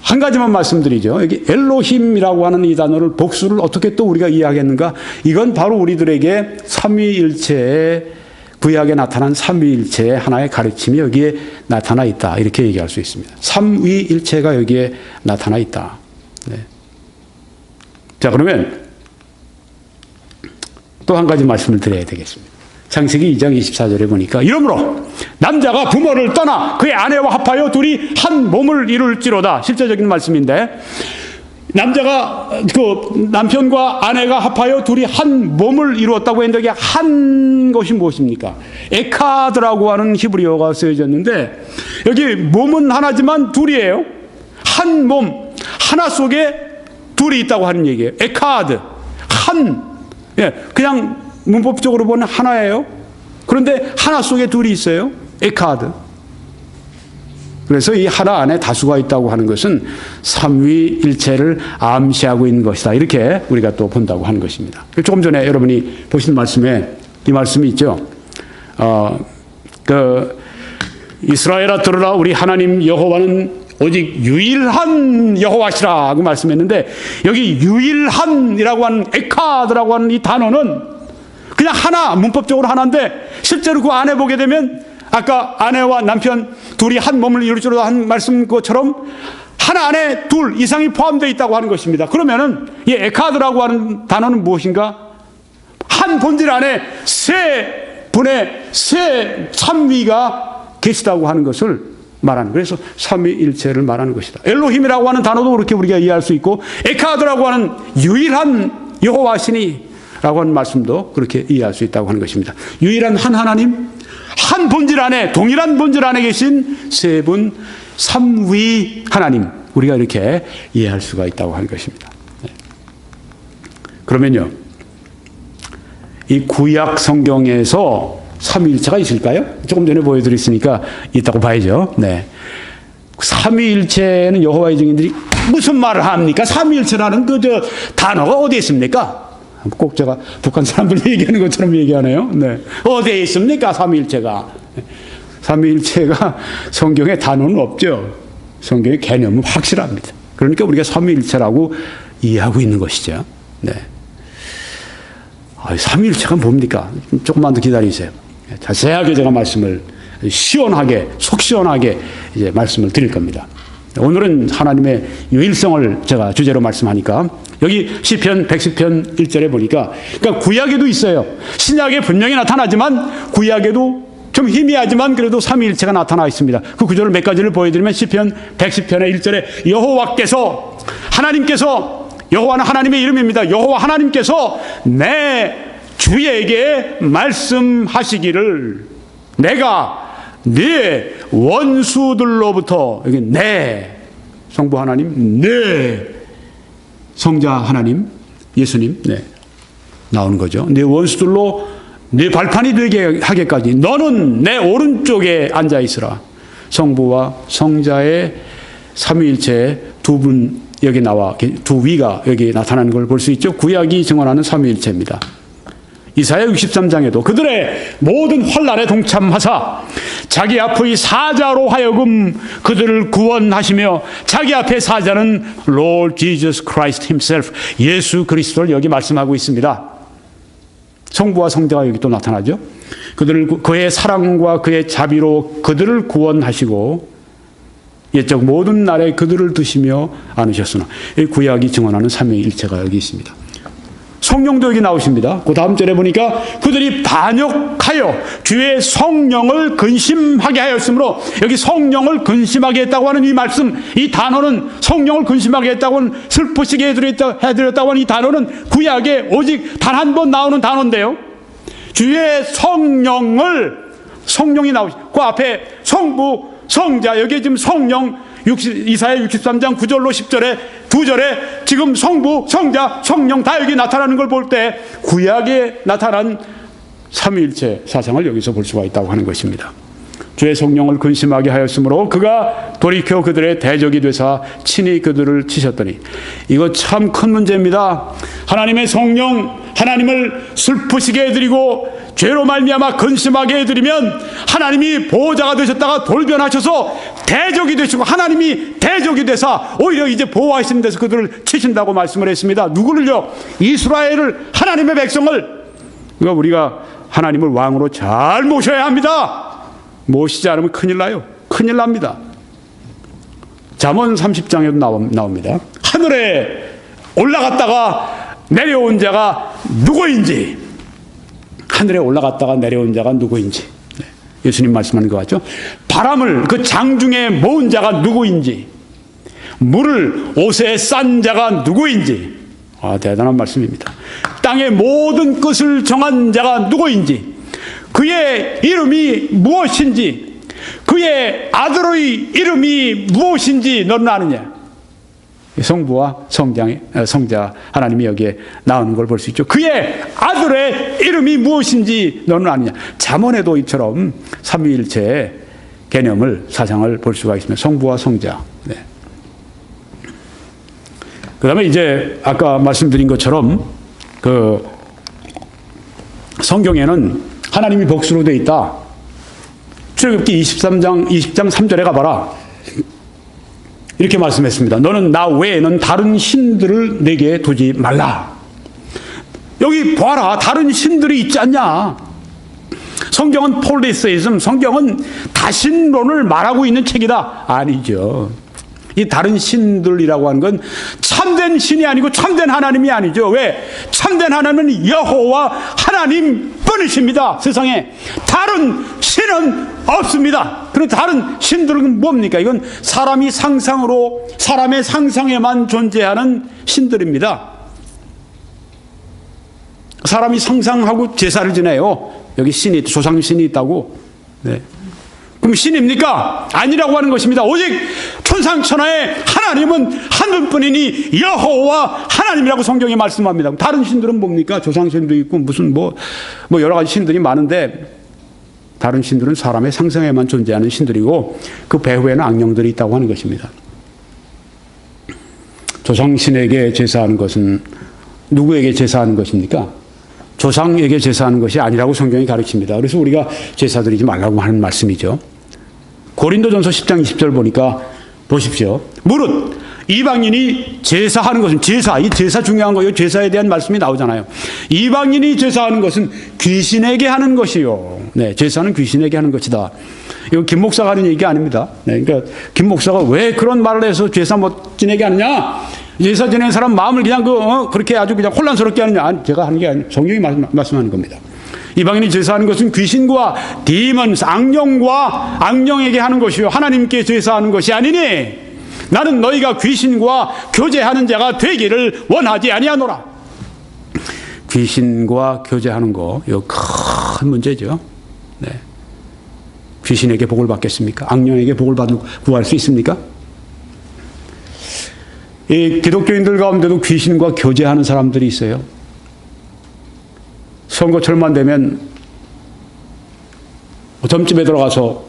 한 가지만 말씀드리죠. 여기 엘로힘이라고 하는 이 단어를 복수를 어떻게 또 우리가 이해하겠는가? 이건 바로 우리들에게 삼위일체의 구약에 나타난 삼위일체의 하나의 가르침이 여기에 나타나 있다. 이렇게 얘기할 수 있습니다. 삼위일체가 여기에 나타나 있다. 네. 자, 그러면 또 한 가지 말씀을 드려야 되겠습니다. 창세기 2장 24절에 보니까 이러므로 남자가 부모를 떠나 그의 아내와 합하여 둘이 한 몸을 이룰지로다. 실제적인 말씀인데 남자가 그 남편과 아내가 합하여 둘이 한 몸을 이루었다고 했는데 한 것이 무엇입니까? 에카드라고 하는 히브리어가 쓰여졌는데 여기 몸은 하나지만 둘이에요. 한 몸, 하나 속에 둘이 있다고 하는 얘기예요. 에카드, 한, 그냥 문법적으로 보면 하나예요. 그런데 하나 속에 둘이 있어요. 에카드. 그래서 이 하나 안에 다수가 있다고 하는 것은 삼위일체를 암시하고 있는 것이다. 이렇게 우리가 또 본다고 하는 것입니다. 조금 전에 여러분이 보신 말씀에 이 말씀이 있죠. 이스라엘아 들으라, 우리 하나님 여호와는 오직 유일한 여호와시라고 말씀했는데 여기 유일한이라고 하는 에카드라고 하는 이 단어는 그냥 하나, 문법적으로 하나인데 실제로 그 안에 보게 되면 아까 아내와 남편 둘이 한 몸을 이룰 줄로 한 말씀 것처럼 하나 안에 둘 이상이 포함되어 있다고 하는 것입니다. 그러면은 이 에카드라고 하는 단어는 무엇인가? 한 본질 안에 세 분의 세 삼위가 계시다고 하는 것을 말하는, 그래서 삼위일체를 말하는 것이다. 엘로힘이라고 하는 단어도 그렇게 우리가 이해할 수 있고 에카드라고 하는 유일한 여호와시니 라고 하는 말씀도 그렇게 이해할 수 있다고 하는 것입니다. 유일한 한 하나님, 한 본질 안에, 동일한 본질 안에 계신 세 분 삼위 하나님, 우리가 이렇게 이해할 수가 있다고 하는 것입니다. 그러면요, 이 구약 성경에서 삼위일체가 있을까요? 조금 전에 보여드렸으니까 있다고 봐야죠. 네. 삼위일체는 여호와의 증인들이 무슨 말을 합니까? 삼위일체라는 단어가 어디에 있습니까? 꼭 제가 북한 사람들 얘기하는 것처럼 얘기하네요. 네. 어디에 있습니까? 삼위일체가. 삼위일체가 성경에 단어는 없죠. 성경의 개념은 확실합니다. 그러니까 우리가 삼위일체라고 이해하고 있는 것이죠. 네. 삼위일체가 뭡니까? 조금만 더 기다리세요. 자세하게 제가 말씀을 시원하게, 속 시원하게 이제 말씀을 드릴 겁니다. 오늘은 하나님의 유일성을 제가 주제로 말씀하니까 여기 시편 110편 1절에 보니까, 그러니까 구약에도 있어요. 신약에 분명히 나타나지만 구약에도 좀 희미하지만 그래도 삼위일체가 나타나 있습니다. 그 구절을 몇 가지를 보여드리면 시편 110편의 1절에 여호와께서, 하나님께서, 여호와는 하나님의 이름입니다. 여호와 하나님께서 내 주에게 말씀하시기를 내가 네 원수들로부터, 여기 내 성부 하나님, 네 성자 하나님, 예수님, 네 나오는 거죠. 네 원수들로 네 발판이 되게 하게까지 너는 내 오른쪽에 앉아 있으라. 성부와 성자의 삼위일체 두 분 여기 나와, 두 위가 여기 나타나는 걸 볼 수 있죠. 구약이 증언하는 삼위일체입니다. 이사야 63장에도 그들의 모든 환난에 동참하사 자기 앞의 사자로 하여금 그들을 구원하시며, 자기 앞의 사자는 Lord Jesus Christ Himself, 예수 그리스도를 여기 말씀하고 있습니다. 성부와 성자가 여기 또 나타나죠. 그의 사랑과 그의 자비로 그들을 구원하시고 옛적 모든 날에 그들을 드시며 안으셨으나, 이 구약이 증언하는 삼위일체가 여기 있습니다. 성령도 여기 나오십니다. 그 다음 절에 보니까 그들이 반역하여 주의 성령을 근심하게 하였으므로, 여기 성령을 근심하게 했다고 하는 이 말씀, 이 단어는 성령을 근심하게 했다고 하는, 슬프시게 해드렸다고 하는 이 단어는 구약에 오직 단 한 번 나오는 단어인데요. 주의 성령이 나오시고 그 앞에 성부, 성자, 여기 지금 성령, 이사야 63장 9절로 10절에 두 절에 지금 성부, 성자, 성령 다 여기 나타나는 걸 볼 때 구약에 나타난 삼위일체 사상을 여기서 볼 수가 있다고 하는 것입니다. 주의 성령을 근심하게 하였으므로 그가 돌이켜 그들의 대적이 되사 친히 그들을 치셨더니, 이거 참 큰 문제입니다. 하나님의 성령, 하나님을 슬프시게 해드리고 죄로 말미암아 근심하게 해드리면 하나님이 보호자가 되셨다가 돌변하셔서 대적이 되시고, 하나님이 대적이 되사 오히려 이제 보호하시는 데서 그들을 치신다고 말씀을 했습니다. 누구를요? 이스라엘을, 하나님의 백성을. 그러니까 우리가 하나님을 왕으로 잘 모셔야 합니다. 모시지 않으면 큰일 나요. 큰일 납니다. 잠언 30장에도 나옵니다. 하늘에 올라갔다가 내려온 자가 누구인지, 하늘에 올라갔다가 내려온 자가 누구인지. 네. 예수님 말씀하는 것 같죠? 바람을 그 장중에 모은 자가 누구인지, 물을 옷에 싼 자가 누구인지. 대단한 말씀입니다. 땅의 모든 끝을 정한 자가 누구인지, 그의 이름이 무엇인지, 그의 아들의 이름이 무엇인지 너는 아느냐. 성부와 성자 하나님이 여기에 나오는 걸 볼 수 있죠. 그의 아들의 이름이 무엇인지 너는 아느냐. 잠언에도 이처럼 삼위일체의 개념을, 사상을 볼 수가 있습니다. 성부와 성자. 네. 그 다음에 이제 아까 말씀드린 것처럼 그 성경에는 하나님이 복수로 되어 있다. 출애굽기 20장 3절에 가봐라. 이렇게 말씀했습니다. 너는 나 외에는 다른 신들을 내게 두지 말라. 여기 봐라. 다른 신들이 있지 않냐. 성경은 폴리세이즘, 성경은 다신론을 말하고 있는 책이다. 아니죠. 이 다른 신들이라고 하는 건 참된 신이 아니고 참된 하나님이 아니죠. 왜? 참된 하나님은 여호와 하나님 뿐이십니다. 세상에 다른 신은 없습니다. 그럼 다른 신들은 뭡니까? 이건 사람이 상상으로, 사람의 상상에만 존재하는 신들입니다. 사람이 상상하고 제사를 지내요. 여기 신이, 조상신이 있다고. 네. 그럼 신입니까? 아니라고 하는 것입니다. 오직 천상천하의 하나님은 한 분뿐이니 여호와 하나님이라고 성경에 말씀합니다. 다른 신들은 뭡니까? 조상신도 있고 무슨 뭐 여러 가지 신들이 많은데, 다른 신들은 사람의 상상에만 존재하는 신들이고 그 배후에는 악령들이 있다고 하는 것입니다. 조상신에게 제사하는 것은 누구에게 제사하는 것입니까? 조상에게 제사하는 것이 아니라고 성경이 가르칩니다. 그래서 우리가 제사 드리지 말라고 하는 말씀이죠. 고린도전서 10장 20절 보니까 보십시오. 무릇 이방인이 제사하는 것은, 이 제사 중요한 거예요. 제사에 대한 말씀이 나오잖아요. 이방인이 제사하는 것은 귀신에게 하는 것이요. 네, 제사는 귀신에게 하는 것이다. 이거 김 목사가 하는 얘기가 아닙니다. 네, 그러니까 김 목사가 왜 그런 말을 해서 제사 못 지내게 하느냐? 제사 지내는 사람 마음을 그냥 그렇게 아주 그냥 혼란스럽게 하느냐? 제가 하는 게 아니고 성경이 말씀하는 겁니다. 이방인이 제사하는 것은 귀신과 디먼스, 악령과 악령에게 하는 것이요 하나님께 제사하는 것이 아니니 나는 너희가 귀신과 교제하는 자가 되기를 원하지 아니하노라. 귀신과 교제하는 거, 이거 큰 문제죠. 네. 귀신에게 복을 받겠습니까? 악령에게 복을 구할 수 있습니까? 이 기독교인들 가운데도 귀신과 교제하는 사람들이 있어요. 선거철만 되면 점집에 들어가서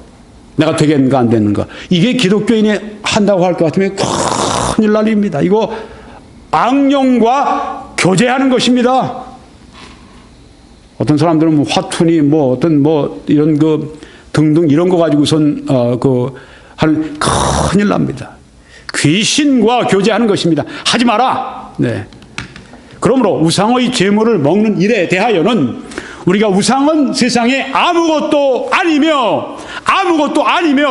내가 되겠는가 안 되는가, 이게 기독교인이 한다고 할 것 같으면 큰일 날 일입니다. 이거 악령과 교제하는 것입니다. 어떤 사람들은 뭐 화투니 이런 등등 이런 거 가지고선 하는 큰일 납니다. 귀신과 교제하는 것입니다. 하지 마라. 네. 그러므로 우상의 제물을 먹는 일에 대하여는 우리가 우상은 세상에 아무것도 아니며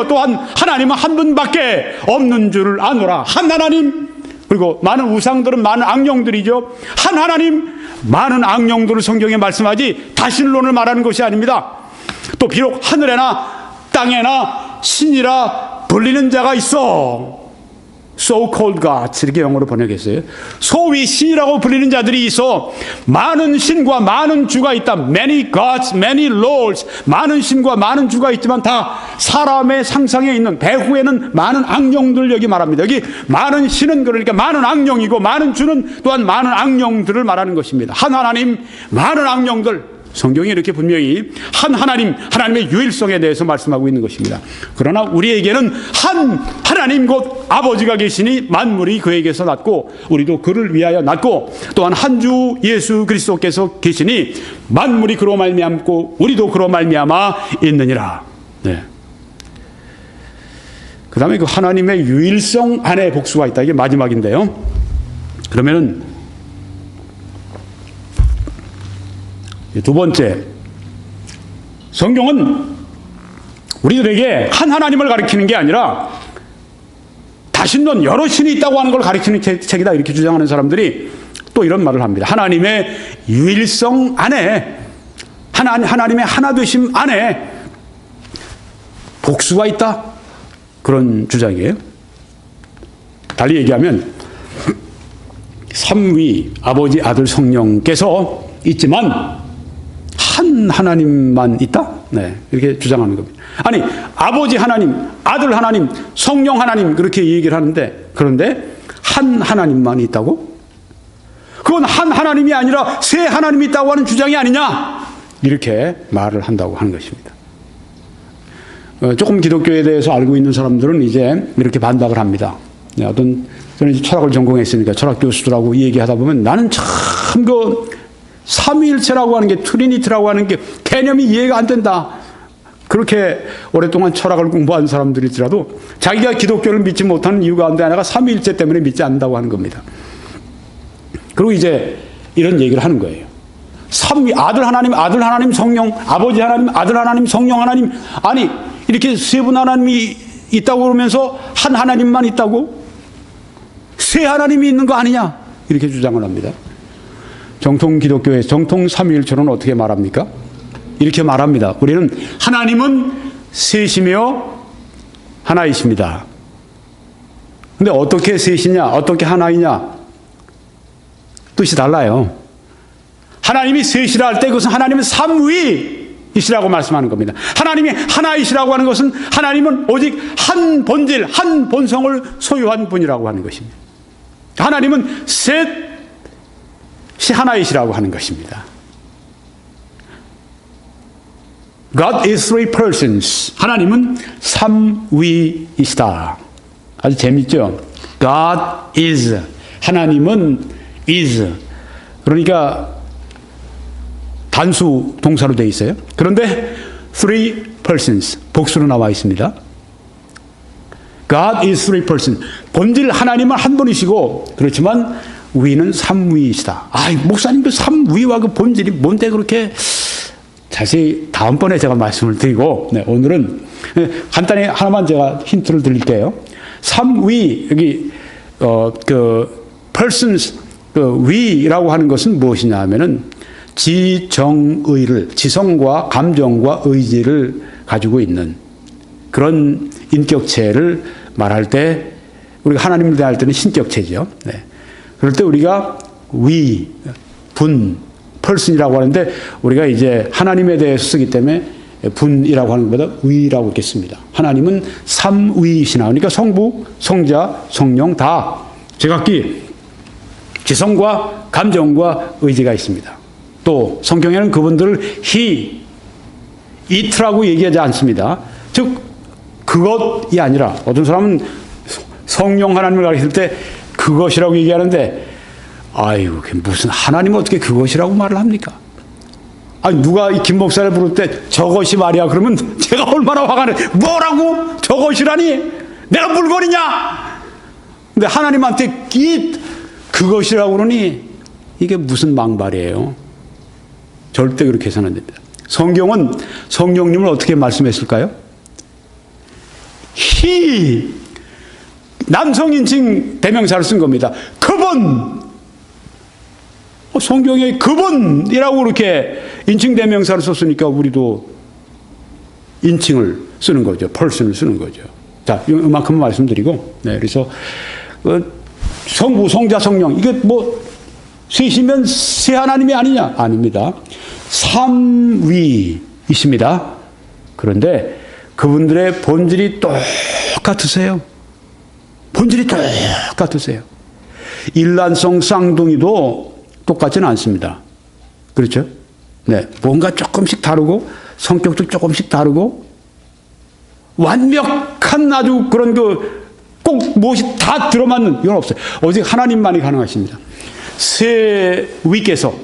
또한 하나님은 한 분밖에 없는 줄을 아노라. 한 하나님, 그리고 많은 우상들은 많은 악령들이죠. 한 하나님, 많은 악령들을 성경에 말씀하지 다신론을 말하는 것이 아닙니다. 또 비록 하늘에나 땅에나 신이라 불리는 자가 있어. so-called gods, 이렇게 영어로 번역했어요. 소위 신이라고 불리는 자들이 있어. 많은 신과 많은 주가 있다. Many gods, many lords. 많은 신과 많은 주가 있지만 다 사람의 상상에 있는, 배후에는 많은 악령들 여기 말합니다. 여기 많은 신은 그러니까 많은 악령이고, 많은 주는 또한 많은 악령들을 말하는 것입니다. 한 하나님, 많은 악령들. 성경이 이렇게 분명히 한 하나님, 하나님의 유일성에 대해서 말씀하고 있는 것입니다. 그러나 우리에게는 한 하나님 곧 아버지가 계시니 만물이 그에게서 났고 우리도 그를 위하여 났고, 또한 한 주 예수 그리스도께서 계시니 만물이 그로 말미암고 우리도 그로 말미암아 있느니라. 네. 그 다음에 그 하나님의 유일성 안에 복수가 있다. 이게 마지막인데요. 그러면은 두 번째, 성경은 우리들에게 한 하나님을 가리키는 게 아니라 다신론, 여러 신이 있다고 하는 걸 가리키는 책이다, 이렇게 주장하는 사람들이 또 이런 말을 합니다. 하나님의 유일성 안에 하나님의 하나 되심 안에 복수가 있다. 그런 주장이에요. 달리 얘기하면 삼위 아버지 아들 성령께서 있지만 한 하나님만 있다? 네, 이렇게 주장하는 겁니다. 아니, 아버지 하나님, 아들 하나님, 성령 하나님 그렇게 얘기를 하는데, 그런데 한 하나님만 있다고? 그건 한 하나님이 아니라 세 하나님이 있다고 하는 주장이 아니냐? 이렇게 말을 한다고 하는 것입니다. 조금 기독교에 대해서 알고 있는 사람들은 이제 이렇게 반박을 합니다. 저는 이제 철학을 전공했으니까 철학 교수들하고 얘기하다 보면 나는 참 삼위일체라고 하는 게, 트리니티라고 하는 게 개념이 이해가 안 된다. 그렇게 오랫동안 철학을 공부한 사람들이더라도 자기가 기독교를 믿지 못하는 이유 가운데 하나가 삼위일체 때문에 믿지 않는다고 하는 겁니다. 그리고 이제 이런 얘기를 하는 거예요. 삼위, 아들 하나님, 성령, 아버지 하나님, 아들 하나님, 성령 하나님. 아니, 이렇게 세 분 하나님이 있다고 그러면서 한 하나님만 있다고? 세 하나님이 있는 거 아니냐? 이렇게 주장을 합니다. 정통 기독교의 정통 삼위일체는 어떻게 말합니까? 이렇게 말합니다. 우리는 하나님은 셋이며 하나이십니다. 근데 어떻게 셋이냐? 어떻게 하나이냐? 뜻이 달라요. 하나님이 셋이라 할 때 그것은 하나님은 삼위이시라고 말씀하는 겁니다. 하나님이 하나이시라고 하는 것은 하나님은 오직 한 본질, 한 본성을 소유한 분이라고 하는 것입니다. 하나님은 셋이 하나이시라고 하는 것입니다. God is three persons. 하나님은 삼위이시다. 아주 재밌죠? God is. 하나님은 is. 그러니까 단수 동사로 되어 있어요. 그런데 three persons. 복수로 나와 있습니다. God is three persons. 본질 하나님은 한 분이시고, 그렇지만 위는 삼위이시다. 목사님 그 삼위와 그 본질이 뭔데 그렇게 자세히 다음번에 제가 말씀을 드리고, 네, 오늘은 간단히 하나만 제가 힌트를 드릴게요. 삼위, 여기, persons, 위라고 하는 것은 무엇이냐 하면은 지성과 감정과 의지를 가지고 있는 그런 인격체를 말할 때, 우리가 하나님을 대할 때는 신격체죠. 네. 그럴 때 우리가 person이라고 하는데, 우리가 이제 하나님에 대해서 쓰기 때문에 분이라고 하는 것보다 위라고 읽겠습니다. 하나님은 삼위이시나. 그러니까 성부, 성자, 성령 다 제각기 지성과 감정과 의지가 있습니다. 또 성경에는 그분들을 he, it라고 얘기하지 않습니다. 즉 그것이 아니라, 어떤 사람은 성령 하나님을 가르칠 때 그것이라고 얘기하는데, 아이고, 무슨 하나님은 어떻게 그것이라고 말을 합니까? 아니, 누가 이 김 목사를 부를 때 저것이 말이야 그러면 제가 얼마나 화가 나. 뭐라고? 저것이라니? 내가 물건이냐? 근데 하나님한테 그것이라고 그러니 이게 무슨 망발이에요? 절대 그렇게 해서는 안 됩니다. 성경은 성령님을 어떻게 말씀했을까요? he, 남성인칭 대명사를 쓴 겁니다. 그분, 성경에 그분이라고 그렇게 인칭 대명사를 썼으니까 우리도 인칭을 쓰는 거죠. person을 쓰는 거죠. 자, 이만큼 말씀드리고, 네, 그래서 성부, 성자, 성령, 이게 셋이면 세 하나님이 아니냐? 아닙니다. 삼위이십니다. 그런데 그분들의 본질이 똑같으세요. 본질이 똑같으세요. 일란성 쌍둥이도 똑같지는 않습니다. 그렇죠? 네. 뭔가 조금씩 다르고, 성격도 조금씩 다르고, 완벽한 아주 그런 꼭 무엇이 다 들어맞는, 이건 없어요. 오직 하나님만이 가능하십니다. 세 위께서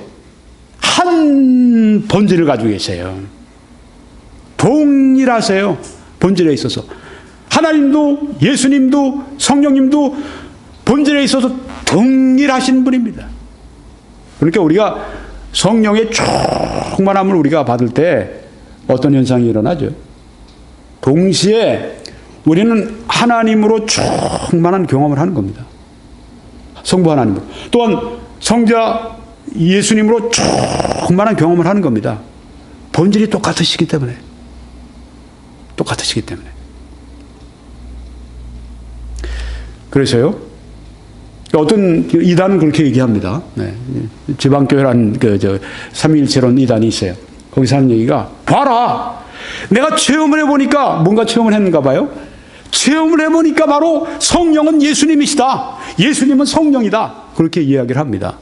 한 본질을 가지고 계세요. 동일하세요. 본질에 있어서. 하나님도, 예수님도, 성령님도 본질에 있어서 동일하신 분입니다. 그러니까 우리가 성령의 충만함을 우리가 받을 때 어떤 현상이 일어나죠? 동시에 우리는 하나님으로 충만한 경험을 하는 겁니다. 성부 하나님으로. 또한 성자 예수님으로 충만한 경험을 하는 겁니다. 본질이 똑같으시기 때문에. 똑같으시기 때문에. 그래서요, 어떤 이단은 그렇게 얘기합니다. 네. 지방교회라는 삼위일체론 이단이 있어요. 거기서 하는 얘기가, 봐라! 내가 체험을 해보니까, 뭔가 체험을 했는가 봐요? 체험을 해보니까 바로 성령은 예수님이시다. 예수님은 성령이다. 그렇게 이야기를 합니다.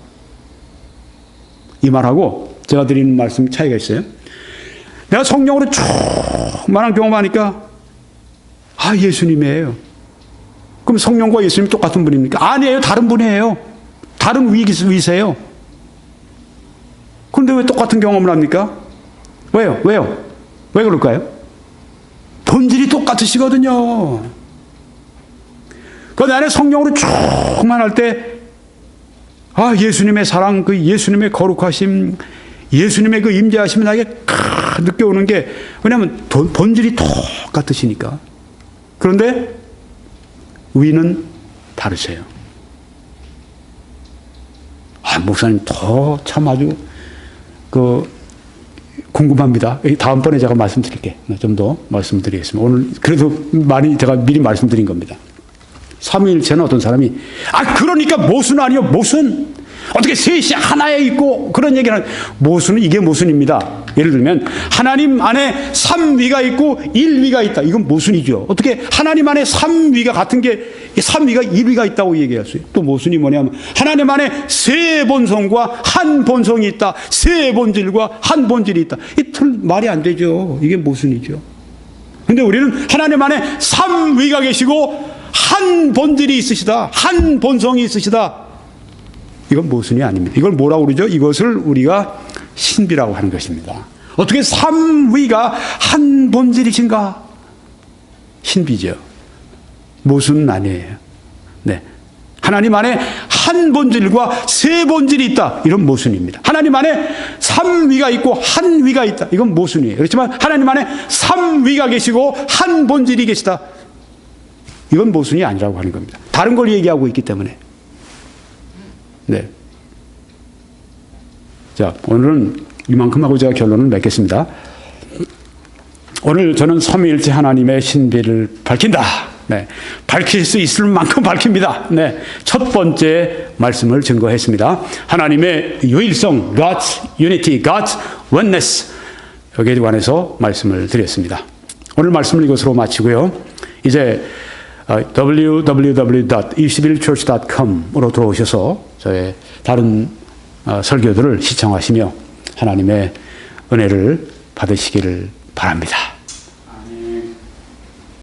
이 말하고 제가 드리는 말씀 차이가 있어요. 내가 성령으로 충만한 경험하니까 예수님이에요. 그럼 성령과 예수님 똑같은 분입니까? 아니에요. 다른 분이에요. 다른 위세요. 그런데 왜 똑같은 경험을 합니까? 왜요? 왜 그럴까요? 본질이 똑같으시거든요. 그 안에 성령으로 충만할 때 예수님의 사랑, 그 예수님의 거룩하심, 예수님의 그 임재하심이 나에게 느껴오는 게, 왜냐하면 본질이 똑같으시니까. 그런데 위는 다르세요. 목사님 더 참 아주 궁금합니다. 다음번에 제가 말씀드릴게. 좀 더 말씀드리겠습니다. 오늘 그래도 많이 제가 미리 말씀드린 겁니다. 삼위일체는 어떤 사람이 그러니까 모순 아니요, 모순. 어떻게 셋이 하나에 있고 그런 얘기는, 모순은 이게 모순입니다. 예를 들면 하나님 안에 삼위가 있고 일위가 있다. 이건 모순이죠. 어떻게 하나님 안에 삼위가 같은 게 삼위가 일위가 있다고 얘기할 수 있어요. 또 모순이 뭐냐면 하나님 안에 세 본성과 한 본성이 있다. 세 본질과 한 본질이 있다. 이 말이 안 되죠. 이게 모순이죠. 근데 우리는 하나님 안에 삼위가 계시고 한 본질이 있으시다. 한 본성이 있으시다. 이건 모순이 아닙니다. 이걸 뭐라고 그러죠? 이것을 우리가 신비라고 하는 것입니다. 어떻게 삼위가 한 본질이신가? 신비죠. 모순은 아니에요. 네. 하나님 안에 한 본질과 세 본질이 있다. 이런 모순입니다. 하나님 안에 삼위가 있고 한 위가 있다. 이건 모순이에요. 그렇지만 하나님 안에 삼위가 계시고 한 본질이 계시다. 이건 모순이 아니라고 하는 겁니다. 다른 걸 얘기하고 있기 때문에. 네. 자, 오늘은 이만큼 하고 제가 결론을 맺겠습니다. 오늘 저는 삼위일체 하나님의 신비를 밝힌다. 네. 밝힐 수 있을 만큼 밝힙니다. 네. 첫 번째 말씀을 증거했습니다. 하나님의 유일성, God's unity, God's oneness. 여기에 관해서 말씀을 드렸습니다. 오늘 말씀을 이것으로 마치고요. 이제 www.21church.com으로 들어오셔서 저의 다른 설교들을 시청하시며 하나님의 은혜를 받으시기를 바랍니다.